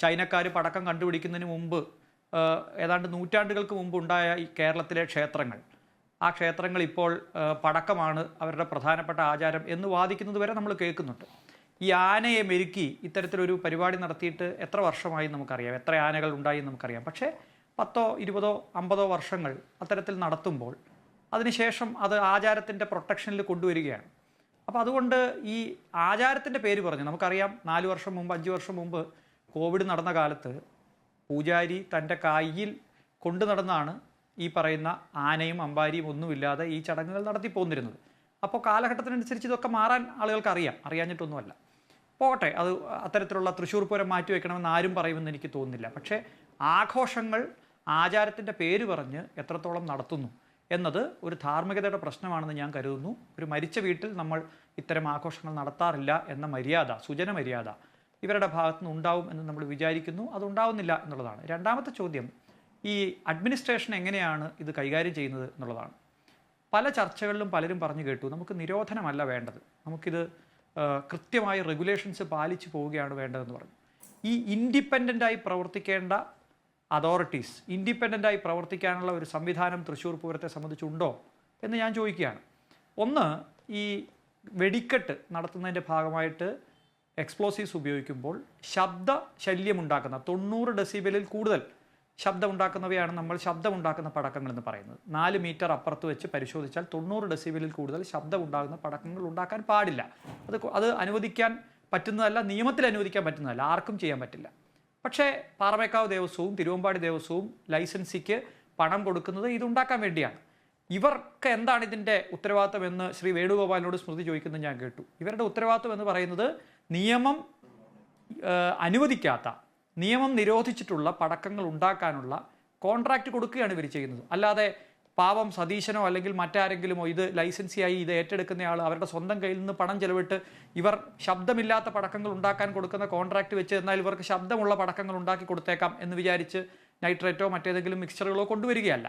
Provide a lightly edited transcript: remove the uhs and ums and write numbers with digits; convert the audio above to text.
ചൈനക്കാർ പടക്കം കണ്ടുപിടിക്കുന്നതിന് മുമ്പ് ഏതാണ്ട് നൂറ്റാണ്ടുകൾക്ക് മുമ്പ് ഉണ്ടായ ഈ കേരളത്തിലെ ക്ഷേത്രങ്ങൾ, ആ ക്ഷേത്രങ്ങൾ ഇപ്പോൾ പടക്കമാണ് അവരുടെ പ്രധാനപ്പെട്ട ആചാരം എന്ന് വാദിക്കുന്നത് വരെ നമ്മൾ കേൾക്കുന്നുണ്ട്. ഈ ആനയെ മെരുക്കി ഇത്തരത്തിലൊരു പരിപാടി നടത്തിയിട്ട് എത്ര വർഷമായി നമുക്കറിയാം, എത്ര ആനകൾ ഉണ്ടായി നമുക്കറിയാം. പക്ഷേ 10, 20, 50 വർഷങ്ങൾ അത്തരത്തിൽ നടത്തുമ്പോൾ അതിനുശേഷം അത് ആചാരത്തിൻ്റെ പ്രൊട്ടക്ഷനിൽ കൊണ്ടുവരികയാണ്. അപ്പോൾ അതുകൊണ്ട് ഈ ആചാരത്തിൻ്റെ പേര് പറഞ്ഞ് നമുക്കറിയാം, 4 വർഷം മുമ്പ് 5 വർഷം മുമ്പ് കോവിഡ് നടന്ന കാലത്ത് പൂജാരി തൻ്റെ കയ്യിൽ കൊണ്ടു നടന്നാണ് ഈ പറയുന്ന ആനയും അമ്പാരിയും ഒന്നുമില്ലാതെ ഈ ചടങ്ങുകൾ നടത്തിപ്പോന്നിരുന്നത്. അപ്പോൾ കാലഘട്ടത്തിനനുസരിച്ച് ഇതൊക്കെ മാറാൻ ആളുകൾക്ക് അറിയാഞ്ഞിട്ടൊന്നുമല്ല. പോകട്ടെ, അത് അത്തരത്തിലുള്ള തൃശ്ശൂർ പൂരം മാറ്റിവെക്കണമെന്ന് ആരും പറയുമെന്ന് എനിക്ക് തോന്നുന്നില്ല. പക്ഷേ ആഘോഷങ്ങൾ ആചാരത്തിൻ്റെ പേര് പറഞ്ഞ് എത്രത്തോളം നടത്തുന്നു എന്നത് ഒരു ധാർമ്മികതയുടെ പ്രശ്നമാണെന്ന് ഞാൻ കരുതുന്നു. ഒരു മരിച്ച വീട്ടിൽ നമ്മൾ ഇത്തരം ആഘോഷങ്ങൾ നടത്താറില്ല എന്ന മര്യാദ, സുജന മര്യാദ ഇവരുടെ ഭാഗത്തുനിന്ന് ഉണ്ടാവും എന്ന് നമ്മൾ വിചാരിക്കുന്നു. അതുണ്ടാവുന്നില്ല എന്നുള്ളതാണ്. രണ്ടാമത്തെ ചോദ്യം, ഈ അഡ്മിനിസ്ട്രേഷൻ എങ്ങനെയാണ് ഇത് കൈകാര്യം ചെയ്യുന്നത് എന്നുള്ളതാണ്. പല ചർച്ചകളിലും പലരും പറഞ്ഞു കേട്ടു, നമുക്ക് നിരോധനമല്ല വേണ്ടത്, നമുക്കിത് കൃത്യമായി റെഗുലേഷൻസ് പാലിച്ചു പോവുകയാണ് വേണ്ടതെന്ന് പറഞ്ഞു. ഈ ഇൻഡിപെൻഡൻ്റായി പ്രവർത്തിക്കേണ്ട അതോറിറ്റീസ്, ഇൻഡിപെൻഡൻ്റായി പ്രവർത്തിക്കാനുള്ള ഒരു സംവിധാനം തൃശ്ശൂർ പൂരത്തെ സംബന്ധിച്ചുണ്ടോ എന്ന് ഞാൻ ചോദിക്കുകയാണ്. ഒന്ന്, ഈ വെടിക്കെട്ട് നടത്തുന്നതിൻ്റെ ഭാഗമായിട്ട് എക്സ്പ്ലോസീവ്സ് ഉപയോഗിക്കുമ്പോൾ ശബ്ദ ശല്യമുണ്ടാക്കുന്ന 90 ഡെസിബലിൽ കൂടുതൽ ശബ്ദമുണ്ടാക്കുന്നവയാണ് നമ്മൾ ശബ്ദമുണ്ടാക്കുന്ന പടക്കങ്ങൾ എന്ന് പറയുന്നത്. 4 മീറ്റർ അപ്പുറത്ത് വെച്ച് പരിശോധിച്ചാൽ 90 ഡെസിബലിൽ കൂടുതൽ ശബ്ദമുണ്ടാകുന്ന പടക്കങ്ങൾ ഉണ്ടാക്കാൻ പാടില്ല. അത് അനുവദിക്കാൻ പറ്റുന്നതല്ല, നിയമത്തിൽ അനുവദിക്കാൻ പറ്റുന്നതല്ല, ആർക്കും ചെയ്യാൻ പറ്റില്ല. പക്ഷേ പാറമേക്കാവ് ദേവസ്വവും തിരുവമ്പാടി ദേവസ്വവും ലൈസൻസിക്ക് പണം കൊടുക്കുന്നത് ഇതുണ്ടാക്കാൻ വേണ്ടിയാണ്. ഇവർക്ക് എന്താണ് ഇതിൻ്റെ ഉത്തരവാദിത്തം എന്ന് ശ്രീ വേണുഗോപാലിനോട് സ്മൃതി ചോദിക്കുന്നത് ഞാൻ കേട്ടു. ഇവരുടെ ഉത്തരവാദിത്തം എന്ന് പറയുന്നത് നിയമം അനുവദിക്കാത്ത, നിയമം നിരോധിച്ചിട്ടുള്ള പടക്കങ്ങൾ ഉണ്ടാക്കാനുള്ള കോൺട്രാക്റ്റ് കൊടുക്കുകയാണ് ഇവർ ചെയ്യുന്നത്. അല്ലാതെ പാവം സതീശനോ അല്ലെങ്കിൽ മറ്റാരെങ്കിലുമോ ഇത് ലൈസൻസിയായി ഇത് ഏറ്റെടുക്കുന്നയാൾ അവരുടെ സ്വന്തം കയ്യിൽ നിന്ന് പണം ചെലവിട്ട് ഇവർ ശബ്ദമില്ലാത്ത പടക്കങ്ങൾ ഉണ്ടാക്കാൻ കൊടുക്കുന്ന കോൺട്രാക്റ്റ് വെച്ച് എന്നാൽ ഇവർക്ക് ശബ്ദമുള്ള പടക്കങ്ങൾ ഉണ്ടാക്കി കൊടുത്തേക്കാം എന്ന് വിചാരിച്ച് നൈട്രേറ്റോ മറ്റേതെങ്കിലും മിക്സ്ചറുകളോ കൊണ്ടുവരികയല്ല.